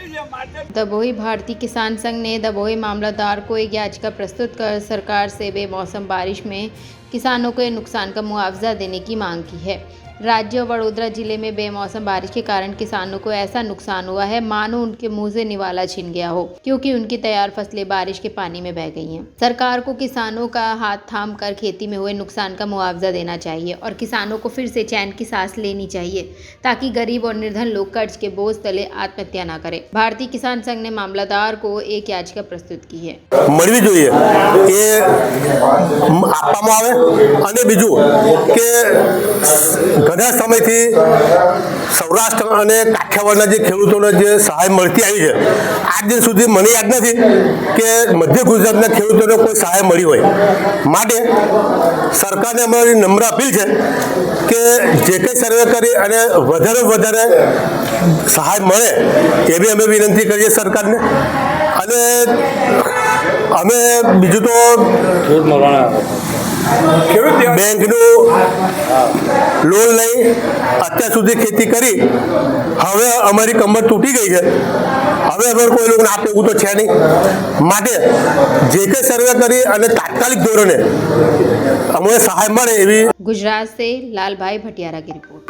दभोई भारतीय किसान संघ ने दभोई मामलतदार को एक याचिका प्रस्तुत कर सरकार से बेमौसम बारिश में किसानों को नुकसान का मुआवजा देने की मांग की है। राज्य वडोदरा जिले में बेमौसम बारिश के कारण किसानों को ऐसा नुकसान हुआ है मानो उनके मुंह से निवाला छिन गया हो, क्योंकि उनकी तैयार फसलें बारिश के पानी में बह गई हैं। सरकार को किसानों का हाथ थाम कर खेती में हुए नुकसान का मुआवजा देना चाहिए और किसानों को फिर से चैन की सांस लेनी चाहिए, ताकि गरीब और निर्धन लोग कर्ज के बोझ तले आत्महत्या न करें। भारतीय किसान संघ ने मामलतदार को एक याचिका प्रस्तुत की है। મળવી જોઈએ એ આપવામાં આવે અને બીજું કે ઘણા સમયથી સૌરાષ્ટ્ર અને કાઠિયાવાડના જે ખેડૂતોને જે સહાય મળતી આવી છે, આજ દિન સુધી મને યાદ નથી કે મધ્ય ગુજરાતના ખેડૂતોને કોઈ સહાય મળી હોય। માટે સરકારને અમારી નમ્ર અપીલ છે કે જે કંઈ સર્વે કરી અને વધારે સહાય મળે એવી અમે વિનંતી કરીએ સરકારને। અને અમે બીજું તો બેંકનું લોન લઈ અત્યાર સુધી ખેતી કરી, હવે અમારી કમર તૂટી ગઈ છે। હવે અમે કોઈ લોકોને આપે એવું તો છે નહીં, માટે જે કંઈ સર્વે કરી અને તાત્કાલિક ધોરણે અમને સહાય મળે એવી। गुजरात से लालभाई भटियारा की रिपोर्ट।